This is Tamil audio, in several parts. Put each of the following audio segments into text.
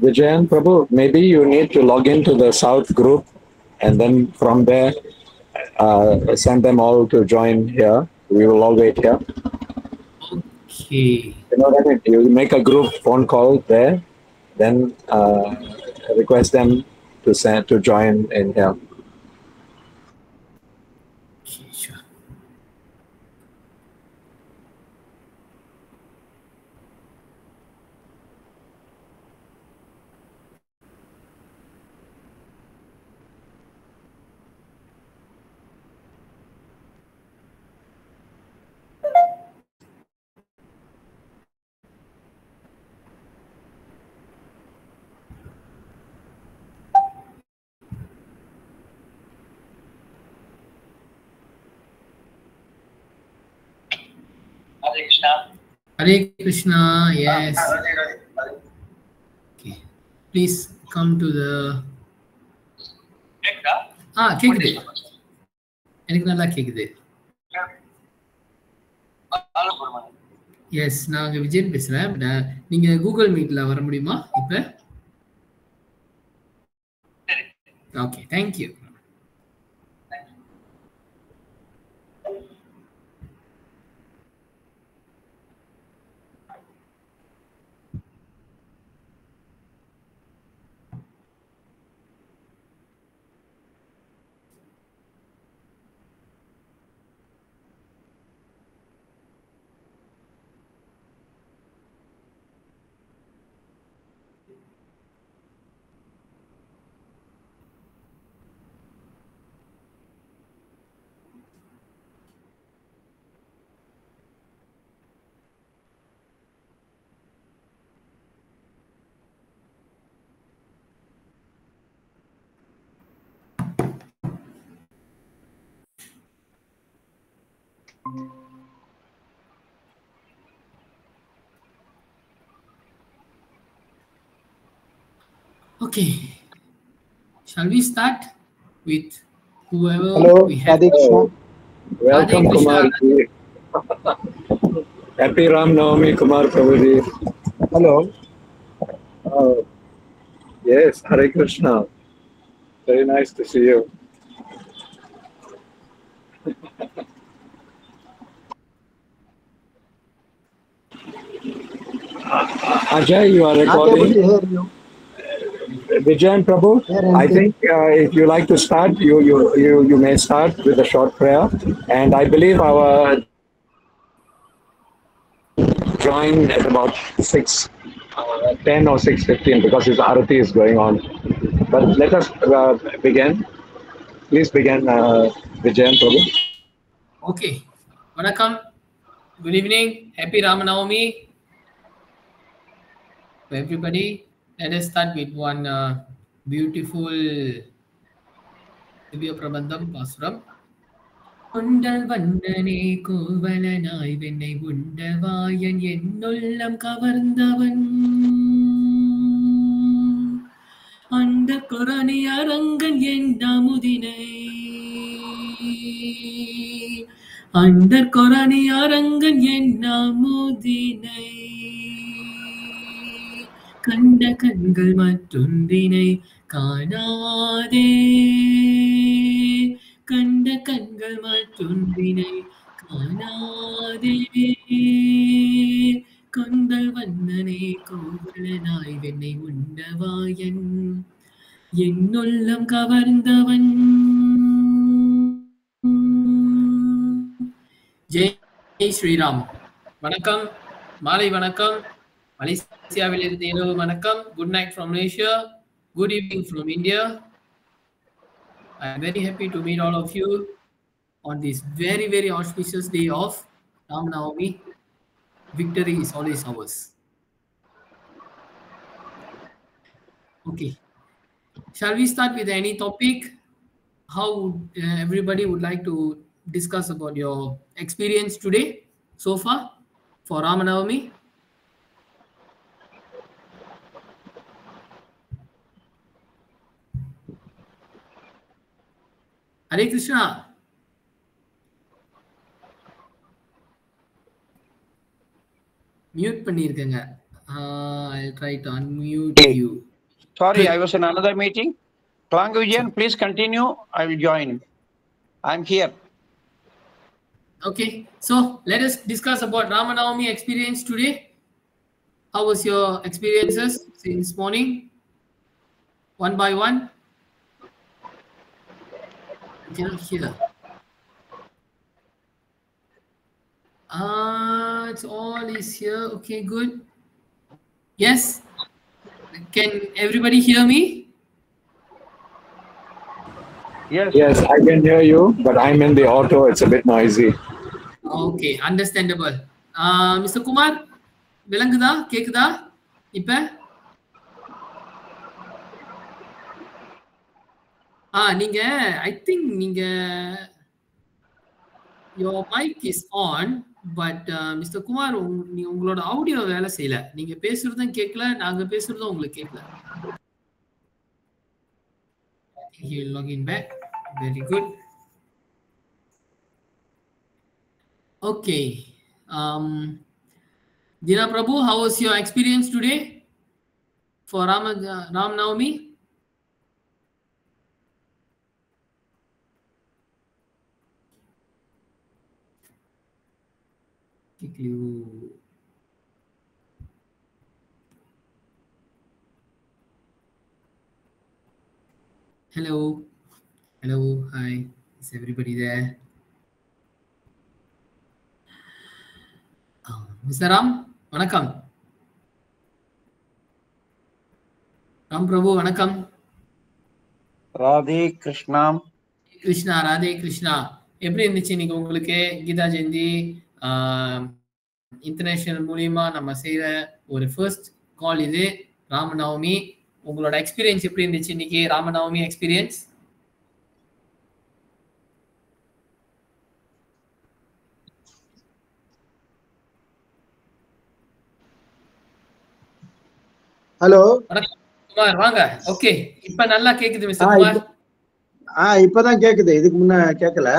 Vijayan Prabhu, maybe you need to log into the South group and then from there send them all to join here. We will all wait here. Okay. You know what I mean? You make a group phone call there, then request them to join in here. Okay, sure. Hare Krishna. Hare Krishna, yes. Okay. Please come to the... கேக்குது. எனக்கு நல்லா கேக்குது. எஸ், நான் விஜயன் பேசுறேன். நீங்க கூகுள் மீட்ல வர முடியுமா இப்ப? Okay, thank you. Okay, shall we start with whoever Hello, we have? Radhe Krishna. Welcome, Hare Krishna. Kumar. Happy Ram Navami, Kumar Prabhuji. Hello. Yes, Hare Krishna. Very nice to see you. Ajay, you are Not able to recording. hear you. Vijayan Prabhu, I think if you like to start, you may start with a short prayer. And I believe our join at about 6:10 or 6:15 because his arati is going on. But let us begin. Please begin, Vijayan Prabhu. Okay, vanakkam, good evening, happy Ramanavami to everybody. Let us start with one beautiful Divya Prabandham Pasuram. கொண்டல் வண்ணனே கோவலனாய் வெண்ணை உண்டவாயன் என்னுள்ளம் கவர்ந்தவன் அந்த குரணி அரங்கன் என் அமுதினை அந்த குரணி அரங்கன் என் அமுதினை கண்ட கண்கள் மற்றொன்றினை காணாதே கண்ட கண்கள் மற்றொன்றினை காணாதே கொண்டல் வண்ணனே கோவலனாய் வெண்ணை உண்டவாயன் என்னுள்ளம் கவர்ந்தவன். ஜெய் ஸ்ரீராம். வணக்கம், மாலை வணக்கம். மலேசியாவில் இருந்து இரவு வணக்கம். Good night from Malaysia. Good evening from India. I am very happy to meet all of you on this very, very auspicious day of Ram Navami. Victory is always ours. Okay. Shall we start with any topic? How everybody would like to discuss about your experience today so far for Ram Navami? Hare Krishna. Mute பண்ணிருக்கங்க. I'll try to unmute you. Sorry, I was in another meeting. Klangvijan, please continue. I will join. I'm here. Okay, so let us discuss about Ramanavami experience today. How was your experiences since morning? One by one. I cannot hear. It's all is here. Okay, good. Yes. Can everybody hear me? Yes. Yes, I can hear you, but I'm in the auto. It's a bit noisy. Okay, understandable. Mr. Kumar, விளங்குதா கேக்குதா இப்ப? நீங்க I think நீங்க your mic is on, but Mr. Kumar உங்களோட ஆடியோ வேலை செய்யல. நீங்க பேசுறதும் கேட்கல, நாங்க பேசுறதும் உங்களுக்கு கேட்கல. He will log in back. Very good. Okay. Dina Prabhu, how was your experience today for Ram Navami? Hello. Hello. Hi. Is everybody there? Mr. Ram, வணக்கம். ராம் பிரபு வணக்கம். ராதே கிருஷ்ணா. கிருஷ்ணா, ராதே கிருஷ்ணா. எப்படி இருந்துச்சு இன்னைக்கு உங்களுக்கு கீதா ஜெயந்தி இன்டர்நேஷனல் மூலியமா நம்ம செய்யற ஒரு ஃபர்ஸ்ட் கால் இது ராமநவமி. உங்களோட எக்ஸ்பீரியன்ஸ் எப்படி இருந்துச்சு இன்னைக்கு ராமநவமி எக்ஸ்பீரியன்ஸ்? ஹலோ குமார் வாங்க. ஓகே, இப்ப நல்லா கேக்குது மிஸ்டர் குமார். இப்பதான் கேக்குது, இதுக்கு முன்ன கேட்கல.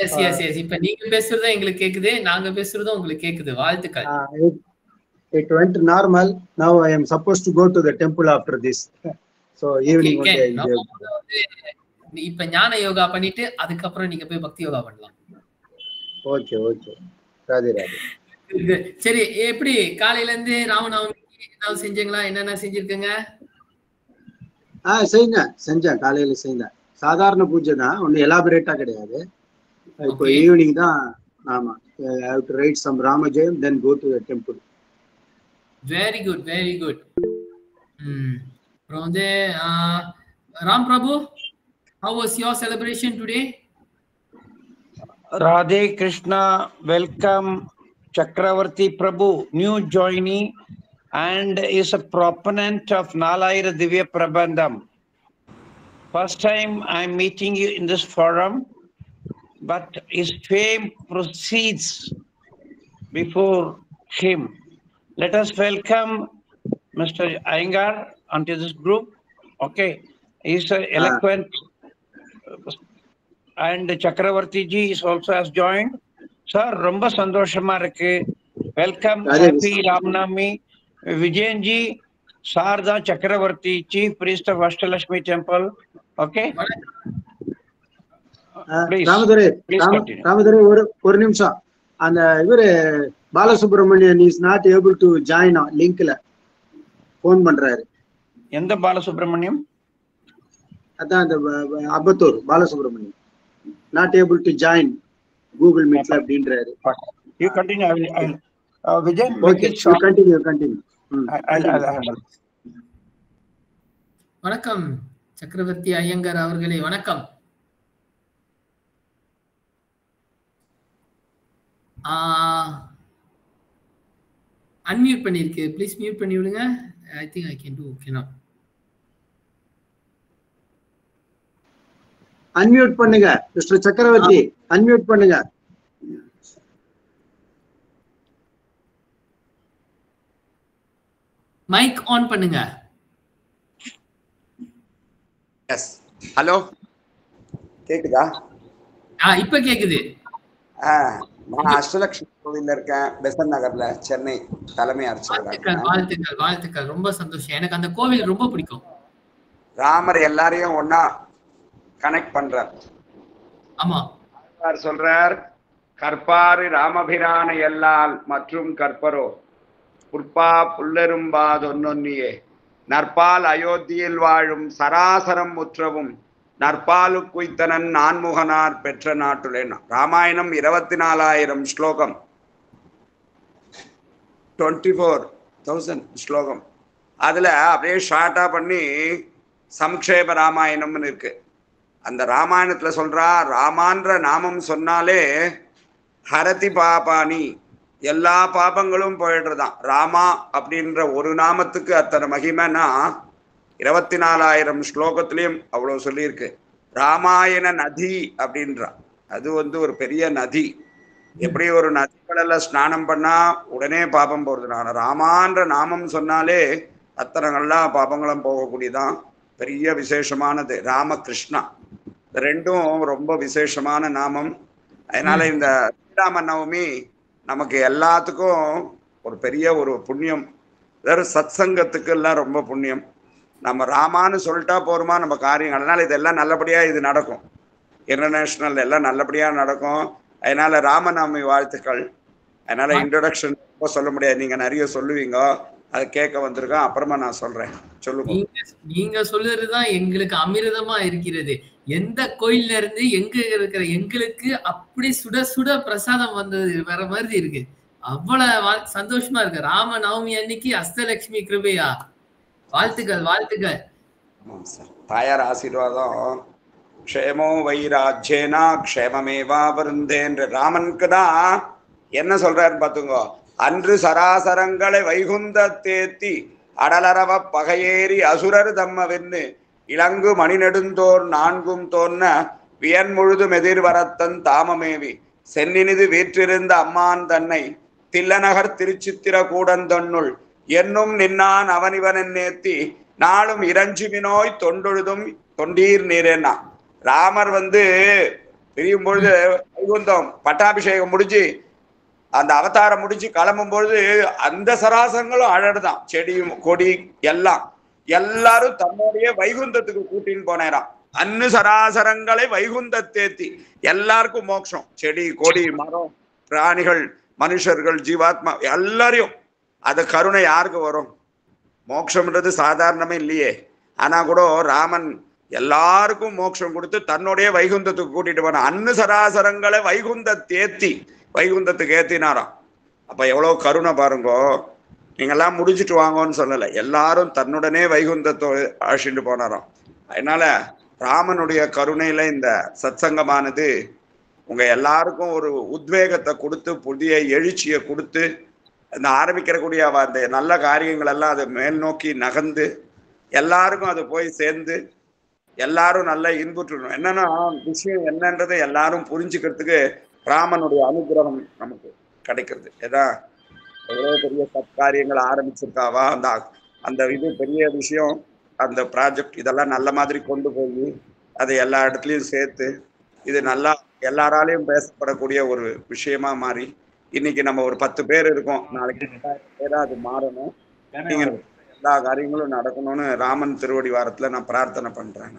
எஸ் எஸ் எஸ் இப்ப நீங்க பேசுறதும் எங்களுக்கு கேக்குது, நாங்க பேசுறதும் உங்களுக்கு கேக்குது. வாழ்த்துக்கள். It went normal. Now I am supposed to go to the temple after this. So evening இப்ப ஞான யோகா பண்ணிட்டு அதுக்கப்புறம் நீங்க போய் பக்தி யோகா பண்ணலாம். Okay okay. ராதே ராதே. சரி, எப்படி காலையில இருந்து ராமநவமி ஏதாவது செஞ்சீங்களா? என்னென்ன செஞ்சிருக்கீங்க? செஞ்சேன். காலையில செஞ்சேன். சாதாரண பூஜை தான், ஒன்னும் எலாபரேட்டா கிடையாது. இப்போ ஈவினிங் தான். ஆமா, I have to write some Ramajayam, then go to the temple. Very good, very good. From there, Ram Prabhu, how was your celebration today? Radhe Krishna, welcome Chakravarti Prabhu, new joinee and is a proponent of Nalayira Divya Prabandham. First time I am meeting you in this forum, but his fame proceeds before him. Let us welcome Mr. Iyengar onto this group. Okay, he is eloquent, and Chakravarti ji is also has joined. Sir, romba sandoshama irukku. Welcome, happy Ramnavami. Vijayan ji, Sarda Chakravarti, Chief Priest of Ashtalakshmi Temple. Okay. Ramadurai ஒரு நிமிஷம். அந்த இவரு Balasubramanian is not able to join லிங்க்ல போன் பண்றாரு. எந்த பாலசுப்ரமணியம்? அதான் அந்த Ambattur Balasubramaniam not able to join Google மீட்ல அப்படின்றாரு. You continue. I will Vijayan, okay, you continue. I'll handle. வணக்கம் சக்கரவர்த்தி ஐயங்கார் அவர்களே, வணக்கம். அன்மியூட் பண்ணிருக்கு, ப்ளீஸ் மியூட் பண்ணி விடுங்க. I think I can do okay now. Unmute பண்ணுங்க மிஸ்டர் சக்கரவர்த்தி, அன்மியூட் பண்ணுங்க. மைக் ஆன் பண்ணுங்க. எஸ், ஹலோ கேக்குதா? இப்ப கேக்குது. நான் அஷ்டலட்சுமி கோவில்ல இருக்கேன், பெசன் நகர்ல, சென்னை தலைமை வாழ்த்துக்கள் அர்ச்சகராக. வாழ்த்துக்கள் வாழ்த்துக்கள். ரொம்ப சந்தோஷம். எனக்கு அந்த கோவில் ரொம்ப பிடிக்கும். ராமர் எல்லாரையும் ஒன்னா கனெக்ட் பண்றார். ஆமா, சொல்றார், கற்பாறு ராமபிரான எல்லால் மற்றும் கற்பரோ புற்பா புல்லெரும்பாதொன்னொன்னியே நற்பால் அயோத்தியில் வாழும் சராசரம் முற்றவும் நற்பாலு குய்த்தனன் நான்முகனார் பெற்ற நாட்டுலேனா. ராமாயணம் 24,000 ஸ்லோகம், 24,000 ஸ்லோகம். அதுல அப்படியே ஷார்ட்டா பண்ணி சம்க்ஷேப ராமாயணம்னு இருக்கு. அந்த ராமாயணத்துல சொல்றா, ராமான்ற நாமம் சொன்னாலே ஹரதி பாபானி, எல்லா பாபங்களும் போயிடுறதான். ராமா அப்படின்ற ஒரு நாமத்துக்கு அத்தனை மகிமைன்னா 24,000 ஸ்லோகத்திலையும் அவ்வளவு சொல்லியிருக்கு. ராமாயண நதி அப்படின்றா, அது ஒரு பெரிய நதி. எப்படி ஒரு நதிகள ஸ்நானம் பண்ணா உடனே பாபம் போறதுனால ராமான்ற நாமம் சொன்னாலே அத்தனை நல்லா பாபங்களும் போகக்கூடியதான். பெரிய விசேஷமானது ராமகிருஷ்ணா, ரெண்டும் ரொம்ப விசேஷமான நாமம். அதனால இந்த ஸ்ரீராம நவமி நமக்கு எல்லாத்துக்கும் ஒரு பெரிய ஒரு புண்ணியம். வேறு சத் சங்கத்துக்கு எல்லாம் ரொம்ப புண்ணியம். நம்ம ராமான்னு சொல்லிட்டா போருமா நம்ம காரியம். அதனால இதெல்லாம் நல்லபடியா இது நடக்கும். இன்டர்நேஷனல் எல்லாம் நல்லபடியா நடக்கும். அதனால ராமநவமி வாழ்த்துக்கள். அதனால இன்ட்ரோடக்ஷன் சொல்ல முடியாது, நீங்க நிறைய சொல்லுவீங்க, அதை கேட்க வந்திருக்கோம். அப்புறமா நான் சொல்றேன், சொல்லுங்க. நீங்க சொல்லுறதுதான் எங்களுக்கு அமிர்தமா இருக்கிறது. எந்த கோயில்ல இருந்து எங்க இருக்கிற எங்களுக்கு அப்படி சுட சுட பிரசாதம் வந்தது வர மாதிரி இருக்கு. அவ்வளவு சந்தோஷமா இருக்கு. ராம நவமி அன்னைக்கு அஷ்டலட்சுமி கிருபையா. வாழ்த்துக்கள் வாழ்த்துக்கள். ஆமாம் சார், தாயார் ஆசீர்வாதம். க்ஷேமோ வைராஜ்யேனா க்ஷேமமேவா வருந்தேன்ற ராமனுக்கு தான் என்ன சொல்றாருன்னு பார்த்துங்க. அன்று சராசரங்களை வைகுந்த தேத்தி அடலரவ பகையேறி அசுரர் தம்ம வென்னு இளங்கு மணிநெடுந்தோர் நான்கும் தோன்ன வியன் முழுதும் எதிர்வரத்தன் தாமமேவி சென்னினிது வீற்றிருந்த அம்மான் தன்னை தில்லநகர் திருச்சித்திர கூடந்தொன்னுள் என்னும் நின்னான் அவனிவன் நேத்தி நாளும் இரஞ்சுமினோய் தொண்டொழுதும் தொண்டீர் நீரேன்னா. ராமர் பிரியும் பொழுது வைகுந்தம் பட்டாபிஷேகம் முடிஞ்சு அந்த அவதாரம் முடிச்சு கிளம்பும் பொழுது அந்த சராசரங்களும் அழகுதான். செடியும் கொடி எல்லாரும் தன்னுடைய வைகுந்தத்துக்கு கூட்டின்னு போனேராம். அன்னு சராசரங்களை வைகுந்தத்தேத்தி எல்லாருக்கும் மோட்சம். செடி கொடி மரம் பிராணிகள் மனுஷர்கள் ஜீவாத்மா எல்லாரையும். அது கருணை யாருக்கு வரும்? மோட்சம்ன்றது சாதாரணமே இல்லையே. ஆனா கூட ராமன் எல்லாருக்கும் மோட்சம் கொடுத்து தன்னுடைய வைகுந்தத்துக்கு கூட்டிட்டு போன. அன்னு சராசரங்களை வைகுந்தத்தேத்தி வைகுந்தத்துக்கு ஏத்தினாராம். அப்ப எவ்வளவு கருணை பாருங்கோ. நீங்கெல்லாம் முடிச்சுட்டு வாங்கன்னு சொல்லலை, எல்லாரும் தன்னுடனே வைகுந்தத்தை அழைச்சிட்டு போனாராம். அதனால ராமனுடைய கருணையில இந்த சத்சங்கமானது உங்க எல்லாருக்கும் ஒரு உத்வேகத்தை கொடுத்து புதிய எழுச்சியை கொடுத்து அந்த ஆரம்பிக்கிறக்கூடிய அந்த நல்ல காரியங்கள் எல்லாம் அது மேல் நோக்கி நகர்ந்து எல்லாருக்கும் அது போய் சேர்ந்து எல்லாரும் நல்லா இன்புற்றணும். என்னன்னா விஷயம் என்னன்றதை எல்லாரும் புரிஞ்சுக்கிறதுக்கு ராமனுடைய அனுகிரகம் நமக்கு கிடைக்கிறது. ஏதா எவ்வளோ பெரிய சத்காரியங்கள் ஆரம்பிச்சிருக்காவா, அந்த இது பெரிய விஷயம். அந்த ப்ராஜெக்ட் இதெல்லாம் நல்ல மாதிரி கொண்டு போய் அதை எல்லா இடத்துலையும் சேர்த்து இது நல்லா எல்லாராலையும் பேசப்படக்கூடிய ஒரு விஷயமா மாறி இன்னைக்கு நம்ம ஒரு 10 பேர் இருக்கோம், நாளைக்கு 1000 பேரா அது மாறணும். நீங்க எல்லா காரியங்களும் நடக்கணும்னு ராமன் திருவடி வாரத்துல நான் பிரார்த்தனை பண்றேன்.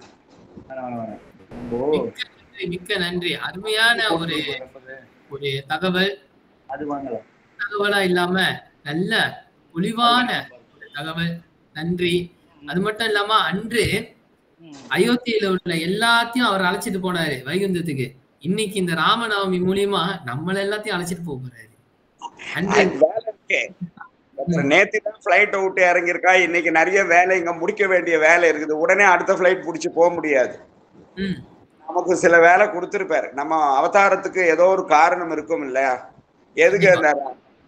மிக்க நன்றி. அருமையான ஒரு தகவலா இல்லாம நல்ல ஒளிவான தகவல். நன்றி. அது மட்டும் இல்லாம அன்று அயோத்தியில உள்ள எல்லாத்தையும் அவர் அழைச்சிட்டு போனாரு வைகுந்தத்துக்கு. இன்னைக்கு இந்த ராமநவமி மூலியமா நம்மள எல்லாத்தையும் அழைச்சிட்டு போறாரு. நேத்துதான் பிளைட் விட்டு இறங்கியிருக்கா. இன்னைக்கு நிறைய வேலை இங்க முடிக்க வேண்டிய வேலை இருக்குது. உடனே அடுத்த பிளைட் பிடிச்சு போக முடியாது. நமக்கு சில வேலை கொடுத்துருப்பாரு. நம்ம அவதாரத்துக்கு ஏதோ ஒரு காரணம் இருக்கும் இல்லையா? எதுக்கு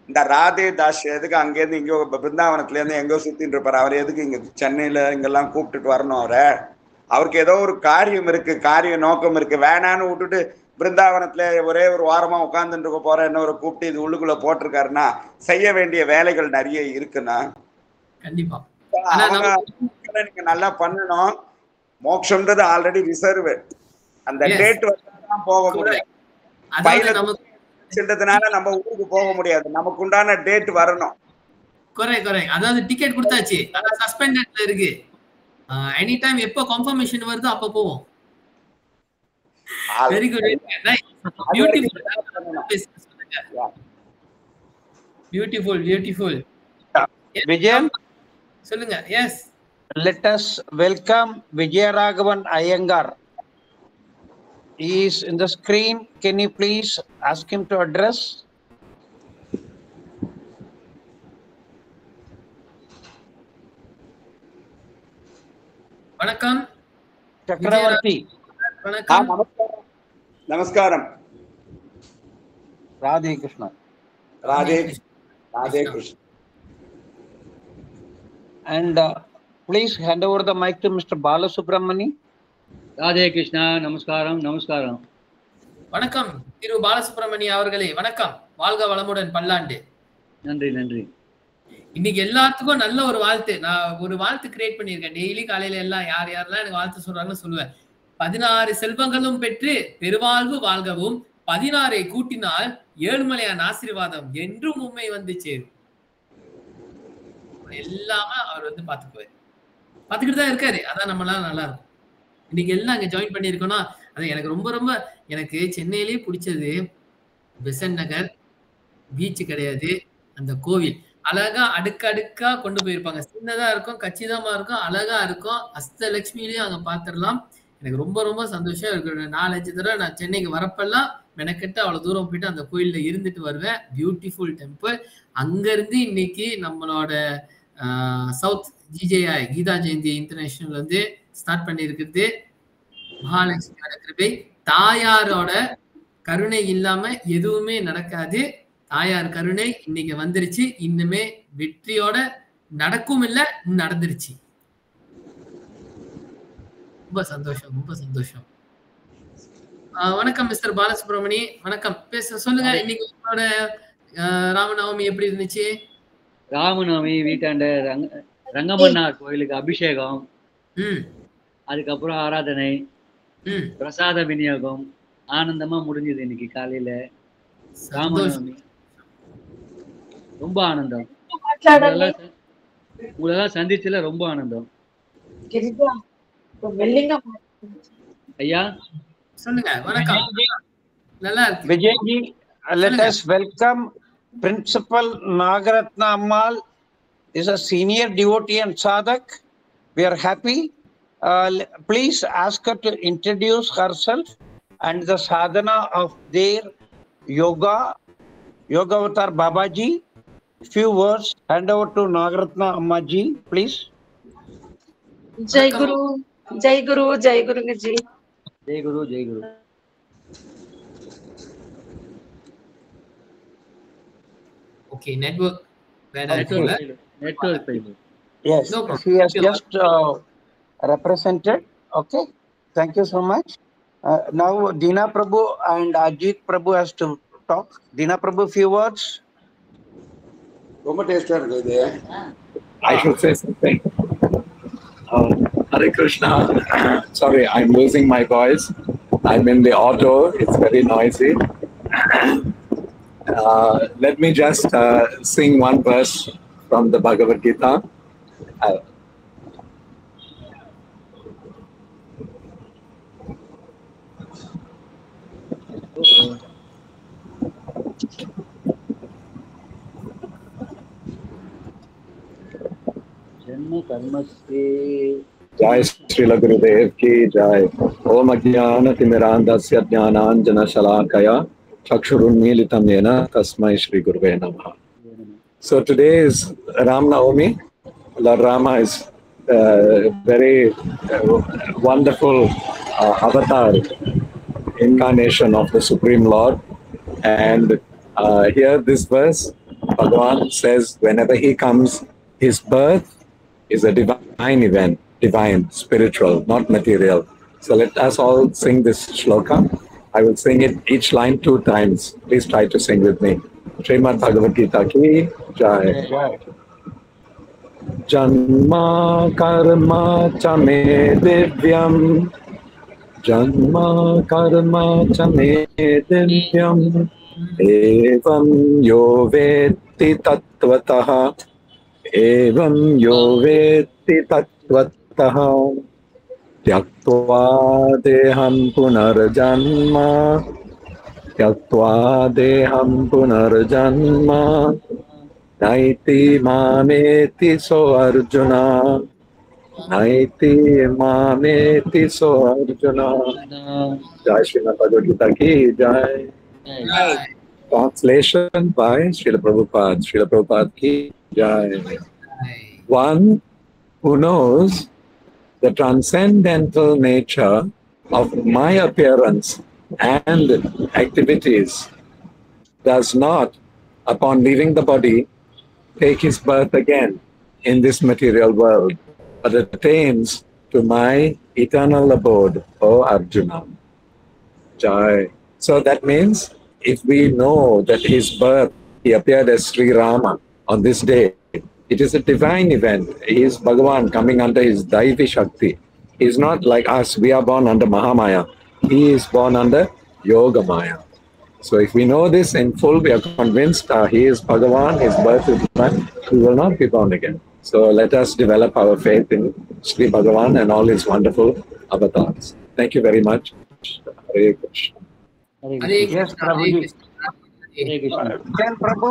இந்த ராதே தாஸ் எதுக்கு அங்கேருந்து இங்கோ பிருந்தாவனத்துல இருந்து எங்கோ சுத்தின்னு இருப்பாரு. அவர் எதுக்கு இங்க சென்னையில இங்கெல்லாம் கூப்பிட்டுட்டு வரணும்? அவருக்கு ஏதோ ஒரு காரியம் இருக்கு, காரிய நோக்கம் இருக்கு. வேணான்னு விட்டுட்டு பிருந்தாவனத்துல ஒரே ஒரு வாரமா உட்கார்ந்துட்டு இருக்க போற என்ன ஒரு கூப்பிட்டு இது உள்ளுக்குள்ள போட்டிருக்காருன்னா செய்ய வேண்டிய வேலைகள் நிறைய இருக்குன்னா கண்டிப்பா நீங்க நல்லா பண்ணணும். மோட்சம்ன்றது ஆல்ரெடி ரிசர்வ். அந்த டேட் வந்து போக முடியும். சென்றதுனால நம்ம ஊருக்கு போக முடியாது. நமக்கு உண்டான டேட் வரணும். கரெக்ட். அதாவது டிக்கெட் கொடுத்தாச்சு, ஆனா சஸ்பெண்டட்ல இருக்கு. எனி டைம் எப்போ கன்ஃபர்மேஷன் வருதோ அப்ப போவோம். Very good. பியூட்டிஃபுல். Vijayan, சொல்லுங்க. Yes, let us welcome Vijayaraghavan Iyengar. He is in the screen. Can you please ask him to address? வணக்கம் Chakravarti. வணக்கம். நமஸ்காரம். Radhe Krishna. Radhe Krishna. And please hand over the mic to Mr. Balasubramani. Radhe Krishna. நமஸ்காரம். வணக்கம் திரு பாலசுப்ரமணி அவர்களே, வணக்கம். வாழ்க வளமுடன், பல்லாண்டு. நன்றி. இன்னைக்கு எல்லாத்துக்கும் நல்ல ஒரு வாழ்த்து. நான் ஒரு வாழ்த்து கிரியேட் பண்ணியிருக்கேன். டெய்லி காலையில எல்லாம் யாரெல்லாம் எனக்கு வாழ்த்து சொல்றாங்கன்னு சொல்லுவேன். 16 செல்வங்களும் பெற்று பெருவாழ்வு வாழ்கவும் 16 கூட்டினால் ஏழுமலையான் ஆசீர்வாதம் என்றும் உண்மை வந்து சேரும். எல்லாமே அவர் வந்து பாத்துக்கிட்டு தான் இருக்காரு. அதான் நம்மளால நல்லா இருக்கும். இன்னைக்கு எல்லாம் அங்க ஜாயின் பண்ணிருக்கோம்னா அது எனக்கு ரொம்ப எனக்கு சென்னையிலேயே பிடிச்சது பெசன்ட் நகர் பீச் கிடையாது, அந்த கோவில் அழகா அடுக்கடுக்கா கொண்டு போயிருப்பாங்க. சின்னதா இருக்கும், கச்சிதமா இருக்கும், அழகா இருக்கும். அஷ்டலட்சுமியிலையும் அங்க பாத்துடலாம். எனக்கு ரொம்ப சந்தோஷம் இருக்கு. 4-5 தடவை நான் சென்னைக்கு வரப்பெல்லாம் மெனக்கெட்டு அவ்வளவு தூரம் போயிட்டு அந்த கோயில்ல இருந்துட்டு வருவேன். Beautiful temple. அங்க இருந்து இன்னைக்கு நம்மளோட south GJI Geeta Jayanti international வந்து ஸ்டார்ட் பண்ணியிருக்கிறது. மகாலட்சுமியோட கிருபை, தாயாரோட கருணை இல்லாம எதுவுமே நடக்காது. தாயார் கருணை இன்னைக்கு வந்துருச்சு. இன்னுமே வெற்றியோட நடக்கும், இல்ல நடந்துருச்சு. ரொம்ப சந்தோஷம். வணக்கம் மிஸ்டர் பாலசுப்ரமணி. வணக்கம். சொல்லுங்க, இன்னைக்கு உங்களோட ராமநவமி எப்படி இருந்துச்சு? ராமநவமி வீட்டாண்ட ரங்கமன்னார் கோயிலுக்கு அபிஷேகம், அதுக்கப்புறம் ஆராதனை, பிரசாத விநியோகம் ஆனந்தமா முடிஞ்சது இன்னைக்கு காலையில. ராமநவமி ரொம்ப ஆனந்தம். உங்களெல்லாம் சந்திச்சதுல ரொம்ப ஆனந்தம். ஐயா சொல்லுங்க. வணக்கம். நல்லா இருக்கு. Vijayji, let us welcome Principal Nagaratna Ammal. Is a senior devotee and sadhak. We are happy. Please ask her to introduce herself and the sadhana of their Yogavatar Babaji. Few words. Hand over to Nagaratna Ammaji, please. Jai Guru ji. Jai Guru. Okay, network. Network. Yes, No problem. she has just represented. Okay, thank you so much. Now Dina Prabhu and Ajit Prabhu has to talk. Dina Prabhu, few words. ரொம்ப டேஸ்டா இருக்கு இது. I should say something. Hare Krishna. Sorry, I'm losing my voice. I'm in the auto. It's very noisy. Let me just sing one verse from the Bhagavad Gita. जन्म कर्म से जय श्रील गुरुदेव की जय. ओम अज्ञानतिमिरान्धस्य ज्ञानाञ्जनशलाकया चक्षुरुन्मीलितं येन तस्मै श्री गुरुवे नमः. So today is Ram Navami. Lord Rama is very wonderful avatar, incarnation of the Supreme Lord. And here this verse, Bhagavan says whenever he comes, his birth is a divine event, divine, spiritual, not material. So let us all sing this shloka. I will sing it each line 2 times. Please try to sing with me. Srimad Bhagavad Gita ki jai. Janma karma cha me divyam. Janma karma cha me divyam. एवं यो वेत्ति तत्त्वतः एवं यो वेत्ति तत्त्वतः त्यक्त्वा देहं पुनर्जन्म नैति मामेति सो अर्जुन नैति मामेति सो अर्जुन। जय श्रीमद् भगवद गीता की जय। Translation by Srila Prabhupada. Srila Prabhupada ki jai. One who knows the transcendental nature of my appearance and activities does not, upon leaving the body, take his birth again in this material world, but attains to my eternal abode, O Arjuna. Jai. So that means if we know that his birth, he appeared as Sri Rama on this day, it is a divine event. He is Bhagavan coming under his Daivi Shakti. He is not like us, we are born under Mahamaya. He is born under Yoga Maya. So if we know this in full, we are convinced he is Bhagavan, his birth is divine, we will not be born again. So let us develop our faith in Sri Bhagavan and all his wonderful avatars. Thank you very much. Hare Krishna. Hare Yes, Krishna, Hare Prabhuji. Krishna, Hare Krishna. Then Prabhu,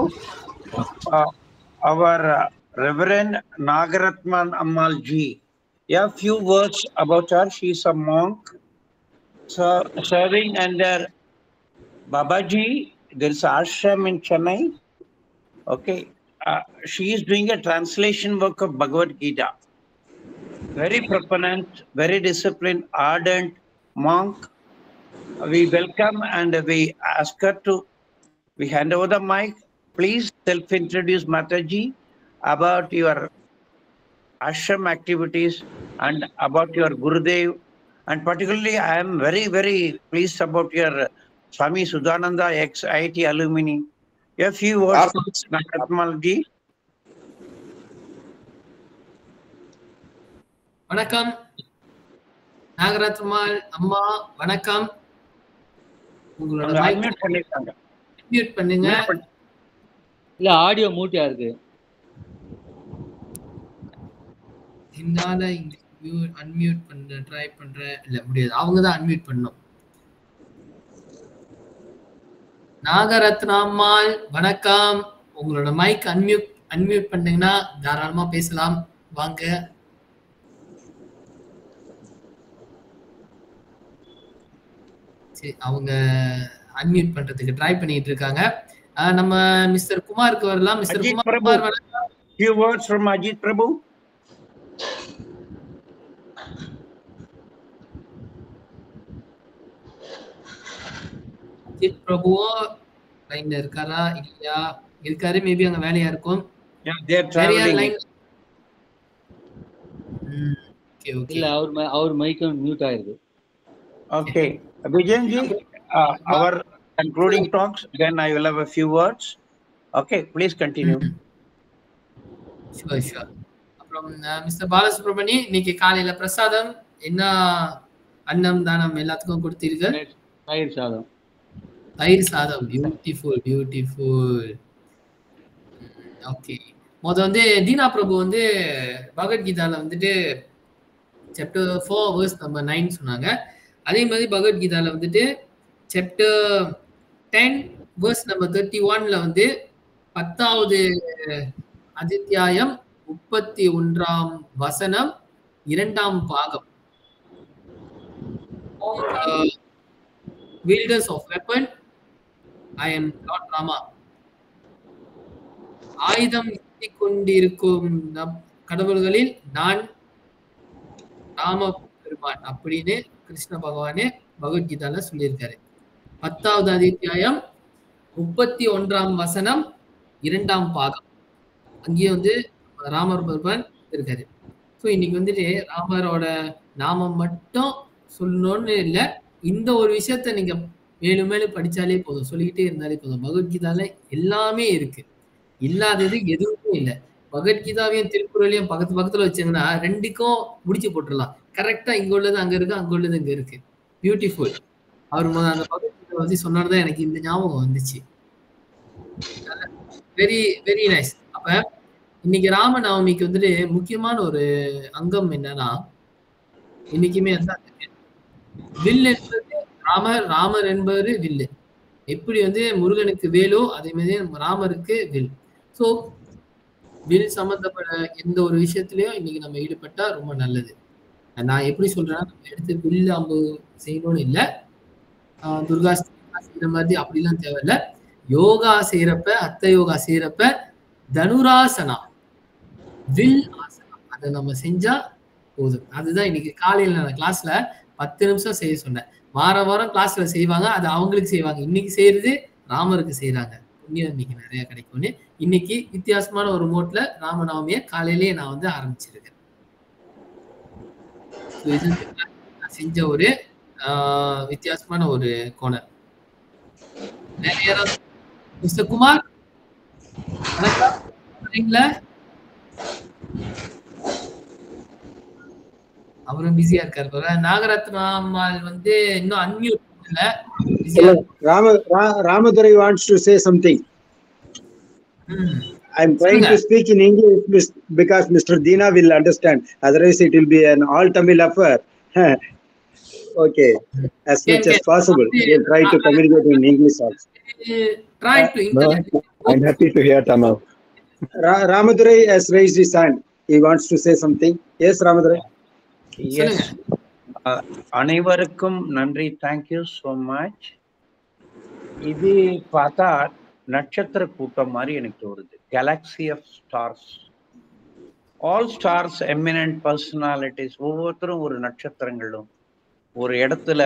our Reverend Nagaratman Ammal ji, yeah, few words about her. She is a monk serving under Babaji. There is ashram in Chennai. Okay, she is doing a translation work of Bhagavad Gita. Very proponent, very disciplined, ardent monk. We welcome and we ask her to, we hand over the mic. Please self-introduce Mataji about your ashram activities and about your Gurudev. And particularly, I am very, very pleased about your Swami Sudananda, ex-IIT alumni. You have few words, Nagaratmalji. வணக்கம் நாகரத்மாள் அம்மா, வணக்கம். உங்களோட Unmute பண்ணிருக்காங்க. மியூட் பண்ணுங்க. இல்ல ஆடியோ மூட்டியா இருக்கு. என்னால இங்க அன்மியூட் பண்ண ட்ரை பண்றேன். இல்ல முடியாது, அவங்க தான் அன்மியூட் பண்ணணும். நாகரத்னாம்மாள் வணக்கம். உங்களோட மைக் அன்மியூட் பண்ணீங்கன்னா தாராளமா பேசலாம். வாங்க. சரி, அவங்க அன்மியூட் பண்றதுக்கு ட்ரை பண்ணிட்டு இருக்காங்க. நம்ம மிஸ்டர் குமாருக்கு வரலாம். Mister Ajit Kumar Prabhu. வணக்கம். Few words from Ajit Prabhu. Ajith பிரபுவோ லைன்ல இருக்காரா இல்லையா? இருக்காரு, மேபி அங்க வேலையா இருக்கும். Yeah, they are நிறைய traveling. லைன். Okay okay. இல்ல அவர் மைக்கும் மியூட் ஆயிருக்கு. Okay. Vijayanji, our concluding talks, then I will have a few words. Okay, please continue. Sure. அப்புறம் மிஸ்டர் பாலசுப்ரமணி, இன்னைக்கு காலையில பிரசாதம் என்ன அன்னம் தானம் எல்லாத்துக்கும் கொடுத்தீர்கள்? தயிர் சாதம். தயிர் சாதம். Beautiful beautiful. ஓகே. வந்து தீனா பிரபு வந்து பகவத்கீதால வந்துட்டு சாப்டர் 4 verse number 9 சொன்னாங்க. அதே மாதிரி பகவத்கீதால வந்துட்டு சாப்டர் 10 verse number 31ல வந்து 10வது அத்தியாயம் 31ஆம் வசனம் 2ஆம் பாகம். Wielders of weapon, I am Lord Rama. ஆயுதம் ஏந்திக் கொண்டிருக்கும் கடவுள்களில் நான் ராம பெருமான் அப்படின்னு கிருஷ்ண பகவானே பகவத்கீதால சொல்லியிருக்காரு. 10வது அத்தியாயம் 31ஆம் வசனம் 2ஆம் பாகம். அங்கேயே வந்து ராமர் பெருமான் இருக்காரு. ஸோ இன்னைக்கு வந்துட்டு ராமரோட நாமம் மட்டும் சொல்லணும்னு இல்லை, இந்த ஒரு விஷயத்த நீங்க மேலும் மேலும் படிச்சாலே போதும், சொல்லிக்கிட்டே இருந்தாலே போதும். பகவத்கீதால எல்லாமே இருக்கு, இல்லாதது எதுவுமே இல்லை. பகவத்கீதாவையும் திருக்குறளையும் பக்கத்துல வச்சாங்கன்னா ரெண்டுக்கும் முடிச்சு போட்டுடலாம். கரெக்டா இங்க உள்ளது அங்க இருக்கு, அங்க உள்ளது இங்க இருக்கு. பியூட்டிஃபுல். அவர் அந்த பகவத்கீதை பத்தி சொன்னார்தான் எனக்கு இந்த ஞாபகம் வந்துச்சு. Very very nice. அப்ப இன்னைக்கு ராமநவமிக்கு வந்துட்டு முக்கியமான ஒரு அங்கம் என்னன்னா, இன்னைக்குமே வந்து வில் என்பது ராமர் என்பவர் வில்லு. எப்படி வந்து முருகனுக்கு வேலோ அதே மாதிரி ராமருக்கு வில். ஸோ வில் சம்பந்தப்பட்ட எந்த ஒரு விஷயத்திலயும் இன்னைக்கு நம்ம ஈடுபட்டா ரொம்ப நல்லது. நான் எப்படி சொல்றேன்னா, நம்ம எடுத்து வில் அம்பு செய்யணும்னு இல்லை, துர்கா செய்யற மாதிரி அப்படிலாம் தேவையில்லை. யோகா செய்யறப்ப, அத்த யோகா செய்யறப்ப தனுராசனா, வில் ஆசனா அதை நம்ம செஞ்சா போதும். அதுதான் இன்னைக்கு காலையில நான் கிளாஸ்ல 10 நிமிஷம் செய்ய சொன்னேன். வாரம் கிளாஸ்ல செய்வாங்க, அது அவங்களுக்கு செய்வாங்க. இன்னைக்கு செய்யறது ராமருக்கு செய்யறாங்க. புண்ணியம் இன்னைக்கு நிறைய கிடைக்கும்னு இன்னைக்கு வித்தியாசமான ஒரு மோட்ல ராமநவமியை காலையிலேயே நான் வந்து ஆரம்பிச்சிருக்கேன். இது நான் செஞ்ச ஒரு வித்தியாசமான ஒரு கோணம். மிஸ்டர் குமார் அவரும் பிஸியா இருக்காரு. நாகரத்னா அம்மாள் வந்து இன்னும் அன்மியூட் இல்ல. Ramadurai wants to say something. I'm trying to speak in English because Mr. Dina will understand. Otherwise, it will be an all Tamil affair. Okay, as much as possible, we'll try to communicate in English also. Try to. No, I'm happy to hear Tamil. Ramadurai has raised his hand. He wants to say something. Yes, Ramadurai. Yes. அனைவருக்கும் நன்றி. Thank you so much. இது பார்த்தா நட்சத்திர கூட்டம் மாதிரி எனக்கு தோணுது. Galaxy of stars, all stars, eminent personalities, ஒவ்வொருத்தரும் ஒரு நட்சத்திரங்களும் ஒரு இடத்துல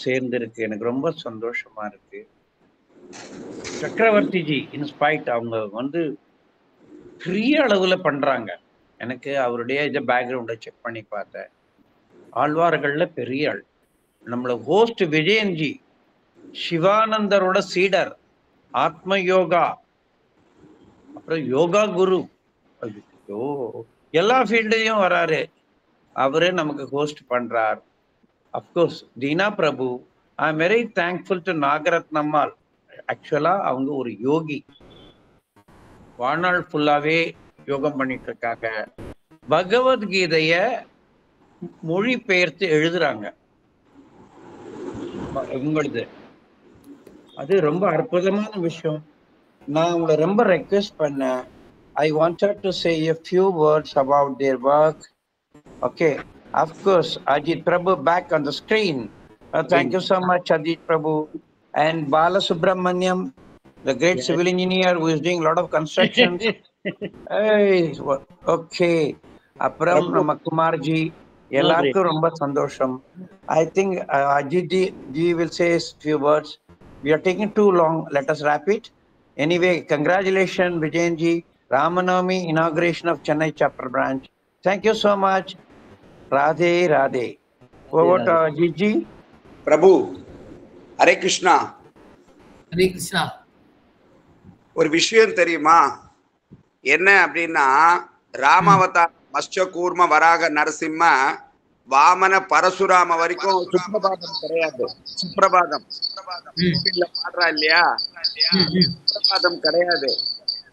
சேர்ந்துருக்கு. எனக்கு ரொம்ப சந்தோஷமா இருக்கு. சக்கரவர்த்திஜி இன்ஸ்பைட் அவங்க வந்து பெரிய அளவுல பண்றாங்க. எனக்கு அவருடைய இதை பேக்ரவுண்டை செக் பண்ணி பார்த்தேன். ஆழ்வார்கள்ல பெரிய ஆள். நம்மள ஹோஸ்ட் விஜயன்ஜி சிவானந்தரோட சீடர், ஆத்ம யோகா, அப்புறம் யோகா குரு, எல்லா ஃபீல்டையும் வராரு. அவரே நமக்கு ஹோஸ்ட் பண்றார். Of course Deena Prabhu. I am very thankful to Nagarathnammal. ஆக்சுவலா அவங்க ஒரு யோகி, வாழ்நாள் ஃபுல்லாவே யோகம் பண்ணிட்டு இருக்காங்க. பகவத்கீதைய மொழி பெயர்த்து எழுதுறாங்க உங்களது. அது ரொம்ப அற்புதமான விஷயம். நான் உங்களை ரொம்ப ரெக்வெஸ்ட் பண்ணேன். I wanted to say a few words about their work. Okay, of course, Ajit Prabhu back on the screen. Thank you so much, Ajit Prabhu. And Bala Subramaniam, the great civil engineer who is doing a lot of constructions. Hey, okay. Apram Nama Kumarji, எல்லாருக்கும் ரொம்ப சந்தோஷம். I think Ajit ji will say a few words. We are taking too long. Let us wrap it. Anyway, congratulations, Vijayan ji. Ramanavami inauguration of Chennai chapter branch. Thank you so much. Radhe Radhe. Over to Ajit ji. Prabhu, Hare Krishna. Hare Krishna. ஒரு விஷயம் தெரியுமா? என்ன அப்படின்னா, ராமாவதார் மத்ஸ்ய கூர்ம வராக நரசிம்ம வாமன பரசுராம வரைக்கும் சுப்பிரபாதம் கிடையாது. சுப்பிரபாதம் பாடுறா இல்லையா? சுப்பிரபாதம் கிடையாது.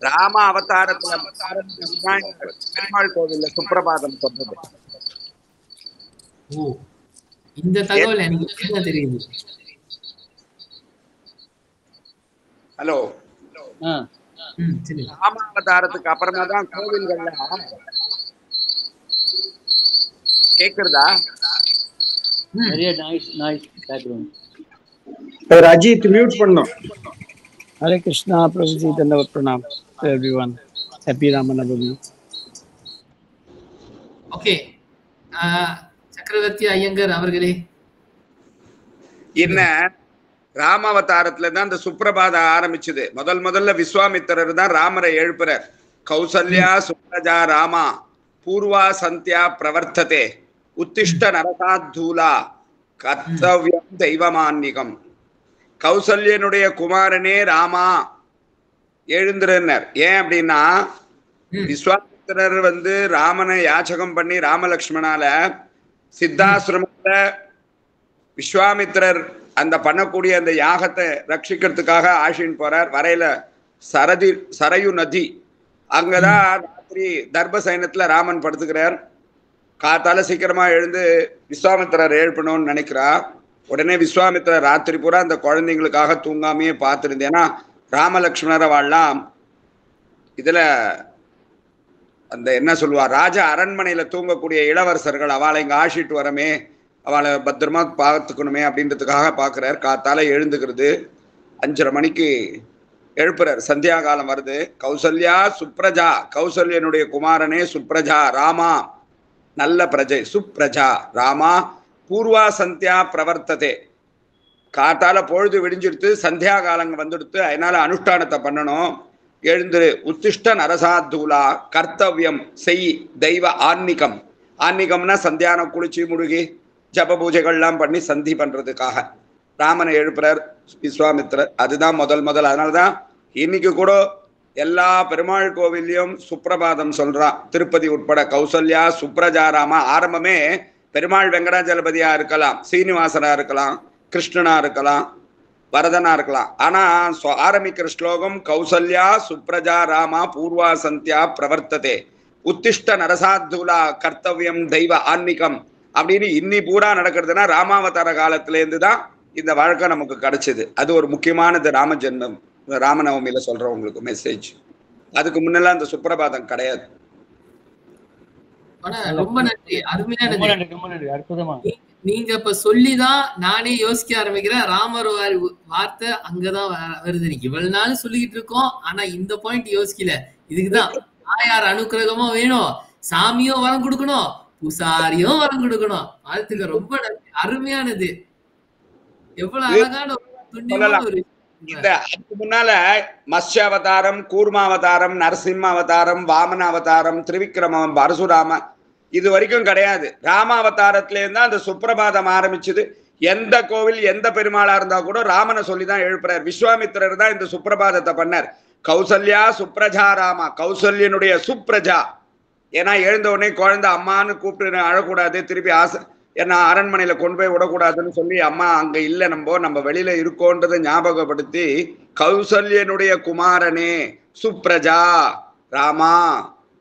ராம அவதாரத்துல பெருமாள் கோவில்ல சுப்பிரபாதம் சொன்னது. இந்த தகவல் எனக்கு தெரியுது. ஹலோ, ராம அவதாரத்துக்கு அப்புறமா தான் கோவில்கள்ல கேக்குறதா? நிறைய நாய்ஸ் பேக்ரவுண்ட். Ajit mute பண்ணோம். Hare Krishna, Prabhuji, Dandavat Pranam to everyone. Happy Ramanavami. Okay. சக்கரவர்த்தி ஐயங்கர் அவர்களே, என்ன ராமாவதாரத்துல தான் இந்த சுப்பிரபாதம் ஆரம்பிச்சது. முதல்ல விஸ்வாமித்திரர் தான் ராமரை எழுப்புறார். கௌசல்யா சுப்ரஜா ராமா பூர்வா சந்தியா பிரவர்த்ததே உத்திஷ்ட நரசாத்தூலா கர்த்தவ்யம் தெய்வமான்னிகம். கௌசல்யனுடைய குமாரனே ராமா எழுந்திருந்தார். ஏன் அப்படின்னா, விஸ்வாமித்திரர் வந்து ராமனை யாச்சகம் பண்ணி ராமலக்ஷ்மணால சித்தாசிரமத்துல விஸ்வாமித்திரர் அந்த பண்ணக்கூடிய அந்த யாகத்தை ரட்சிக்கிறதுக்காக ஆஷின் போறார். வரையில சரயு நதி. அங்கதான் ராத்திரி தர்பசயனத்துல ராமன் படுத்துக்கிறார். காத்தால சீக்கிரமா எழுந்து விஸ்வாமித்திரர் எழுப்பணும்னு நினைக்கிறா. உடனே விஸ்வாமித்திரர் ராத்திரி பூரா அந்த குழந்தைங்களுக்காக தூங்காமையே பார்த்துருந்தேன். ஏன்னா ராமலக்ஷ்மணரை வாழலாம் இதுல அந்த என்ன சொல்லுவா, ராஜ அரண்மனையில தூங்கக்கூடிய இளவரசர்கள் அவளை இங்க ஆஷிட்டு வரமே, அவளை பத்திரமா பார்த்துக்கணுமே அப்படின்றதுக்காக பாக்குறார். காத்தால எழுந்துக்கிறது 5:30 மணிக்கு எழுப்புறார். சந்தியா காலம் வருது. கௌசல்யா சுப்ரஜா, கௌசல்யனுடைய குமாரனே சுப்ரஜா, ராமா நல்ல பிரஜை, சுப்ரஜா ராமா பூர்வா சந்தியா பிரவர்த்ததே. காத்தால பொழுது விடிஞ்சிடுத்து, சந்தியா காலங்க வந்துடுத்து, அதனால அனுஷ்டானத்தை பண்ணணும். எழுந்து உத்திஷ்ட நரசாத்தூலா கர்த்தவியம் செய் தெய்வ ஆன்மீகம். ஆன்மீகம்னா சந்தியானம் குளிச்சு முழுகி ஜப பூஜைகள்லாம் பண்ணி சந்தி பண்றதுக்காக ராமனை எழுப்புறார் விஸ்வாமித்திரர். அதுதான் முதல். அதனாலதான் இன்னைக்கு கூட எல்லா பெருமாள் கோவிலையும் சுப்பிரபாதம் சொல்றான். திருப்பதி உட்பட கௌசல்யா சுப்ரஜா ராமா. ஆரம்பமே பெருமாள் வெங்கடாஜலபதியா இருக்கலாம், சீனிவாசனா இருக்கலாம், கிருஷ்ணனா இருக்கலாம், வரதனா இருக்கலாம். ஆனா ஆரம்பிக்கிற ஸ்லோகம் கௌசல்யா சுப்ரஜா ராமா பூர்வா சந்தியா பிரவர்த்ததே உத்திஷ்ட நரசாத்தூலா கர்த்தவியம் தெய்வ ஆன்மீகம் அப்படின்னு இன்னி பூரா நடக்கிறதுனா ராமாவதார காலத்துல இருந்து தான் இந்த வழக்கம் நமக்கு கிடைச்சது. அது ஒரு முக்கியமானது. ராம ஜென்மம் ராமநவமியில சொல்றவங்களுக்கு மெசேஜ். அதுக்கு முன்னெல்லாம் அந்த சுப்பிரபாதம் கிடையாது. ரொம்ப நன்றி, அருமையானது. அற்புதமா நீங்க இப்ப சொல்லிதான் நானே யோசிக்க ஆரம்பிக்கிறேன். ராமர் வார்த்தை அங்கதான் வருது. இவ்வளவு நாள் சொல்லிக்கிட்டு இருக்கோம், ஆனா இந்த பாயிண்ட் யோசிக்கல. இதுக்குதான் தாயார் அனுக்கிரகமும் வேணும், சாமியும் வரம் கொடுக்கணும், பூசாரியும் வரம் கொடுக்கணும். வாழ்த்துக்க, ரொம்ப நன்றி, அருமையானது. எவ்வளவு அழகான ஒரு அதுக்கு முன்னால மத்ஸ்ய அவதாரம், கூர்ம அவதாரம், நரசிம்ம அவதாரம், வாமன அவதாரம், திரிவிக்ரமம், பரசுராம இது வரைக்கும் கிடையாது. ராம அவதாரத்துல இருந்தா அந்த சுப்பிரபாதம் ஆரம்பிச்சது. எந்த கோவில் எந்த பெருமாளா இருந்தா கூட ராமனை சொல்லிதான் எழுப்புறார். விஸ்வாமித்திரர் தான் இந்த சுப்பிரபாதத்தை பண்ணார். கௌசல்யா சுப்ரஜா ராமா, கௌசல்யனுடைய சுப்ரஜா. ஏன்னா எழுந்த உடனே குழந்தை அம்மான்னு கூப்பிட்டு அழக்கூடாது, திருப்பி என்ன அரண்மனையில கொண்டு போய் விடக்கூடாதுன்னு சொல்லி அம்மா அங்க இல்ல, நம்ம வெளியில இருக்கோன்றதை ஞாபகப்படுத்தி கௌசல்யனுடைய குமாரனே சுப்ரஜா ராமா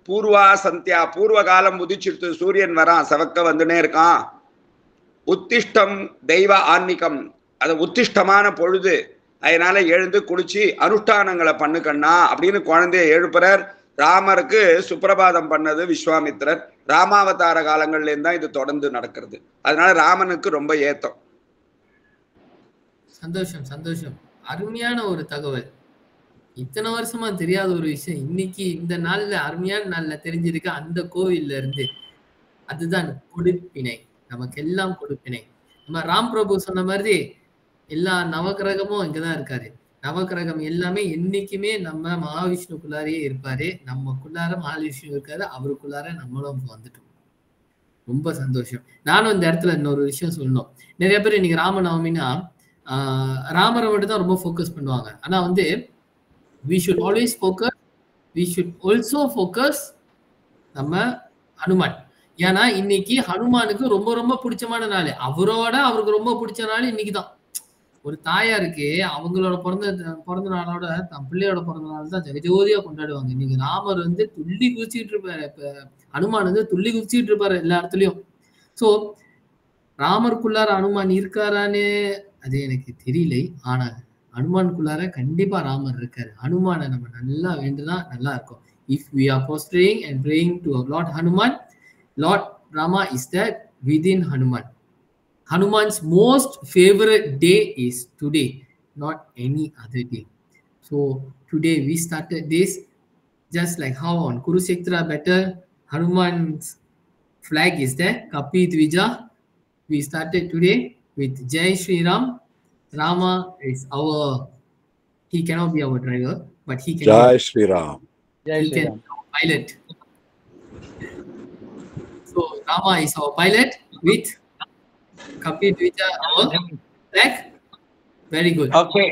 பூர்வா சந்தியா, பூர்வ காலம் உதிச்சிடுத்து, சூரியன் வரான், செவக்க வந்துனே இருக்கான். உத்திஷ்டம் தெய்வ ஆன்மீகம், அது உத்திஷ்டமான பொழுது, அதனால எழுந்து குளிச்சு அனுஷ்டானங்களை பண்ணுக்கண்ணா அப்படின்னு குழந்தைய எழுப்புறார். ராமருக்கு சுப்பிரபாதம் பண்ணது விஸ்வாமித்திரர். ராமாவதார காலங்கள்ல இருந்தா இது தொடர்ந்து நடக்கிறது. அதனால ராமனுக்கு ரொம்ப ஏத்தம். சந்தோஷம். அருமையான ஒரு தகவல். இத்தனை வருஷமா தெரியாத ஒரு விஷயம் இன்னைக்கு இந்த நாள்ல, அருமையான நாள்ல தெரிஞ்சிருக்கு. அந்த கோவில்ல இருந்து அதுதான் கொடுப்பினை, நமக்கு எல்லாம் கொடுப்பினை. நம்ம ராம் பிரபு சொன்ன மாதிரி எல்லா நவகிரகமும் இங்கதான் இருக்காரு. நவகிரகம் எல்லாமே என்னைக்குமே நம்ம மகாவிஷ்ணுக்குள்ளாரே இருப்பாரு. நமக்குள்ளார மகாவிஷ்ணு இருக்காரு, அவருக்குள்ளார நம்மளும் வந்துட்டோம். ரொம்ப சந்தோஷம். நானும் இந்த இடத்துல இன்னொரு விஷயம் சொல்லணும். நிறைய பேர் இன்னைக்கு ராமநவமின்னா ராமரை மட்டும் தான் ரொம்ப ஃபோக்கஸ் பண்ணுவாங்க. ஆனா we should always focus, we should also focus நம்ம ஹனுமான். ஏன்னா இன்னைக்கு ஹனுமானுக்கு ரொம்ப ரொம்ப பிடிச்சமான நாள். அவருக்கு ரொம்ப பிடிச்ச நாள் இன்னைக்கு தான். ஒரு தாயாருக்கு அவங்களோட பிறந்த நாளோட தன் பிள்ளையோட பிறந்த நாள் தான் ஜெகஜோதியா கொண்டாடுவாங்க. இன்னைக்கு ராமர் துள்ளி குதிச்சுட்டு இருப்பாரு, இப்ப ஹனுமான் துள்ளி குதிச்சுட்டு இருப்பாரு எல்லா இடத்துலயும். சோ ராமருக்குள்ளார ஹனுமான் இருக்காரான்னு அது எனக்கு தெரியல. ஆனா ஹனுமானுக்குள்ளார கண்டிப்பா ராமர் இருக்காரு. ஹனுமானை நம்ம நல்லா வேண்டுனா நல்லா இருக்கும். If we are prostrating and praying to Lord Hanuman, Lord Rama is there within Hanuman. Hanuman's most favorite day is today, not any other day. So today we started this just like how on Kurukshetra battle Hanuman's flag is there, Kapi Dvija. We started today with Jai Shri Ram. Rama is he cannot be our driver, but he can Jai Shri Ram. He can be our pilot. So Rama is our pilot with Kapi Dvija our flag. Very good. Okay,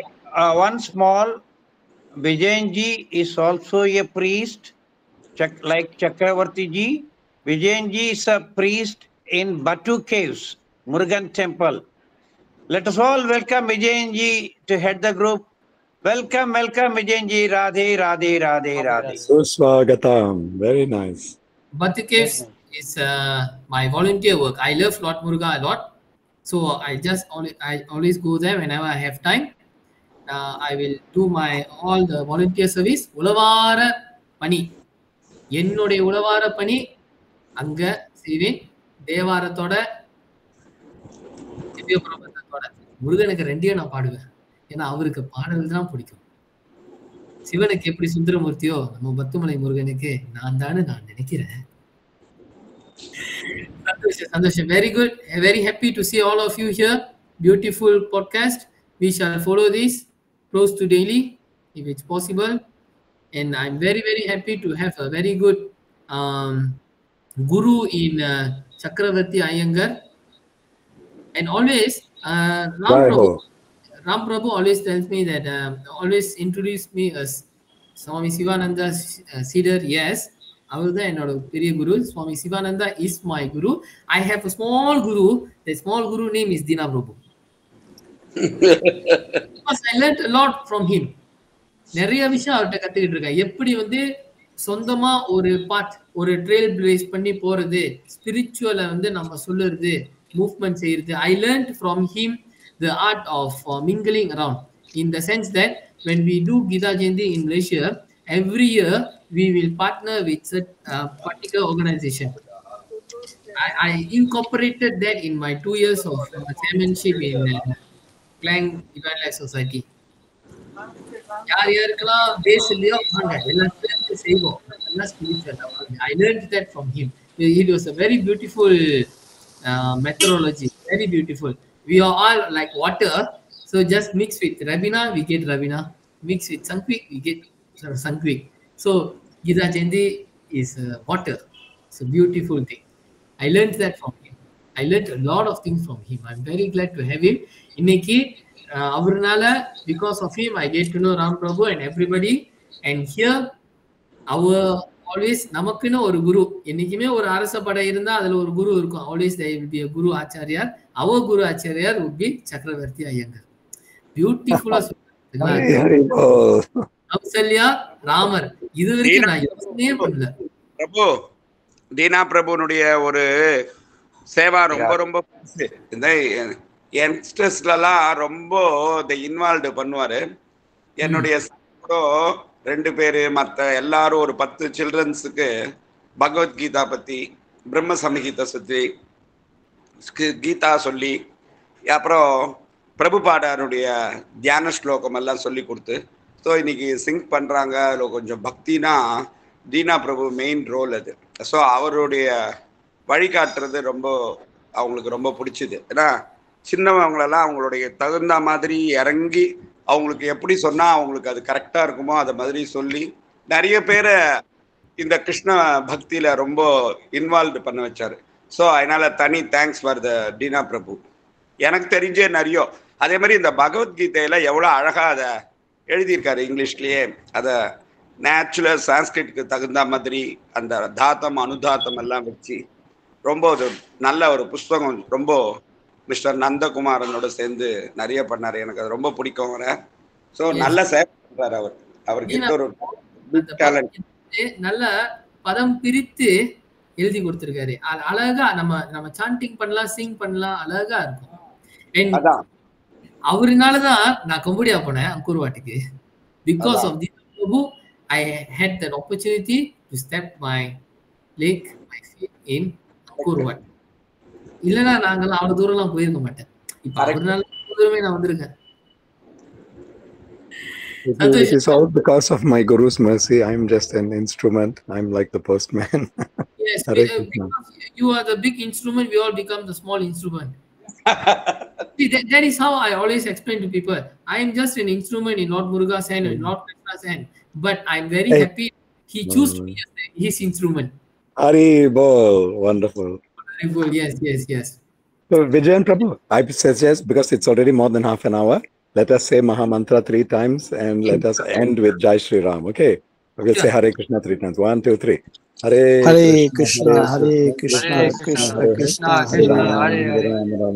one small, Vijayanji is also a priest, like Chakravarti ji. Vijayanji is a priest in Batu Caves, Murugan Temple. Let us all welcome Vijayanji to head the group. Welcome, welcome, Vijayanji. Radhe, Radhe, Radhe, Radhe. Suswagatam. Very nice. Bhakti Caves is my volunteer work. I love Lord Muruga a lot. So I always go there whenever I have time. I will do all the volunteer service. உளவார பணி என்னுடைய உளவார பணி அங்க செய்வேன். தேவாரத்தோட திவ்ய பிரபந்தத்தோட முருகனுக்கு ரெண்டையும் நான் பாடுவேன். ஏன்னா அவருக்கு பாடல் தான் பிடிக்கும். சிவனுக்கு எப்படி சுந்தரமூர்த்தியோ நம்ம பத்துமலை முருகனுக்கு நான் நினைக்கிறேன். Santhosh, very good. Very happy to see all of you here. Beautiful podcast. We shall follow this close to daily if it's possible. And I'm very, very happy to have a very good guru in Chakravarti Iyengar. And always, Ram Prabhu always tells me that, always introduce me as Swami Sivananda Cedar. Yes, அவர்தான் என்னோட பெரிய குரு. Swami Sivananda is my guru. I have a small guru. The small guru name is Dina Prabhu. Because I learned a lot from him. நிறைய விஷயம் அவர்கிட்ட கத்துக்கிட்டு இருக்கேன். எப்படி வந்து சொந்தமா ஒரு ட்ரெயில் பிளேஸ் பண்ணி போறது, ஸ்பிரிச்சுவலை வந்து நம்ம சொல்லுறது, மூவ்மெண்ட் செய்யறது. I learned from him the art of mingling around, in the sense that when we do Gita Jayanti in Malaysia, every year we will partner with a particular organization. I incorporated that in my 2 years of chairmanship in Klang Evangelical Society. யாருக்கெல்லாம் பேஸ் இல்லையோ எல்லாத்தையும் செய்வோம். I learned that from him. It was a very beautiful methodology, very beautiful. We are all like water, so just mix with Rabina, we get Rabina. Mix with Sankwik, we get Sankwik. So Gita Jayanti is water. It's a beautiful thing. I learned that from him. I learned a lot of things from him. I'm very glad to have him. Inneki avarnala, because of him, I get to know Ram Prabhu and everybody. And here, our always namakkuno oru guru. Ennikkume oru arasa pada irundha adula oru guru irukum. Always there will be a guru acharya. Our guru acharya would be Chakravarti Iyengar. Beautiful. Kausalya Ramar. இது வரைக்கும் நான் யோசனையே பண்ணல. பிரபு தீனா பிரபுனுடைய ஒரு சேவா ரொம்ப ரொம்ப இந்த யங்ஸ்டர்ஸ்லாம் ரொம்ப இன்வால்வ் பண்ணுவாரு. என்னுடைய கூட 2 பேரு மற்ற எல்லாரும் ஒரு 10 சில்ட்ரன்ஸுக்கு பகவத்கீதா பத்தி, பிரம்ம சம்ஹிதா பத்தி கீதா சொல்லி, அப்புறம் பிரபுபாடாருடைய தியான ஸ்லோகம் எல்லாம் சொல்லி கொடுத்து, ஸோ இன்னைக்கு சிங்க் பண்றாங்க. அதில் கொஞ்சம் பக்தினா தீனா பிரபு மெயின் ரோல் அது. ஸோ அவருடைய வழிகாட்டுறது ரொம்ப அவங்களுக்கு ரொம்ப பிடிச்சிது. ஏன்னா சின்னவங்களெல்லாம் அவங்களுடைய தகுந்த மாதிரி இறங்கி அவங்களுக்கு எப்படி சொன்னா அவங்களுக்கு அது கரெக்டா இருக்குமோ அதை மாதிரி சொல்லி நிறைய பேரை இந்த கிருஷ்ண பக்தியில ரொம்ப இன்வால்வ் பண்ண வச்சாரு. ஸோ அதனால தனி தேங்க்ஸ் ஃபார் த தீனா பிரபு. எனக்கு தெரிஞ்சே நிறைய அதே மாதிரி இந்த பகவத்கீதையில எவ்வளோ அழகா அதை எழுதியிருக்காரு இங்கிலீஷ்லயே. அதை நேச்சுரல் சான்ஸ்கிரிட்க்கு தகுந்த மாதிரி அந்த தாத்தம் அனுதாத்தம் எல்லாம் வச்சு ரொம்ப ஒரு நல்ல ஒரு புஸ்தகம். ரொம்ப மிஸ்டர் நந்தகுமாரனோட சேர்ந்து நிறைய பண்ணாரு. எனக்கு அது ரொம்ப பிடிக்கும் அவரை. ஸோ நல்ல சேவை பண்றாரு அவர். அவருக்கு ஒரு டேலண்ட். நல்ல பதம் பிரித்து எழுதி கொடுத்திருக்காரு. அழகா நம்ம சாண்டிங் பண்ணலாம், சிங் பண்ணலாம், அழகா இருக்கும். அவருனாலதான் நான் கம்போடியா போனேன், அங்கூர்வாட்டுக்கு. Because of the Prabhu I had that opportunity to step my leg, my feet in Angkor இல்லனா நாங்கெல்லாம் அவ்வளவு தூரம்லாம் போயிருக்க மாட்டேன். இப்ப அவர்னால தூரமே நான் வந்திருக்கேன். It is all because of my Guru's mercy. I'm just an instrument. I'm like the postman. Yes, because you are the big instrument, we all become the small instrument. See, that is how I always explain to people. I am just an instrument in Lord Muruga's hand and Lord Krishna's hand. But I'm very happy he chose to be his instrument. Hari Bol, wonderful. Wonderful, yes. So Vijayan Prabhu, I suggest, because it's already more than half an hour, let us say Maha Mantra 3 times and let us end with Jai Shri Ram, okay? We'll say Hare Krishna 3 times. 1, 2, 3. Hare Krishna, Hare Krishna, Krishna Krishna, Hare Hare.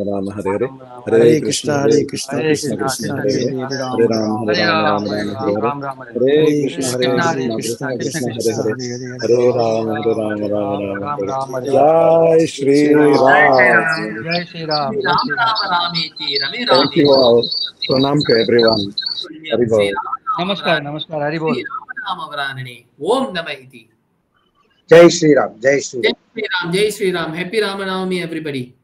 Ram, Hare Hare. Hare Krishna, Hare Krishna, Krishna Krishna, Hare Hare. Hare Ram, Hare Ram, Hare Ram, Hare Hare Krishna, Krishna, Hare Hare Krishna, Krishna, Krishna Krishna Krishna, Krishna, Hare Hare Hare. Hare. Hare Ram, Hare Ram, Hare Jai Shri Ram. Jai Shri Ram. Shri Ram Ram Rameti Rame Thank Rame. you all. Pranam to everyone. Hari Shri Bol. Ram Namaskar, Ram namaskar. Hari Shri Bol. Ram Varanane. Om Namah Iti. Jai Shri Ram. Jai Shri Jai Ram. Shri Ram. Jai Shri Ram. Happy Ramanavami, everybody.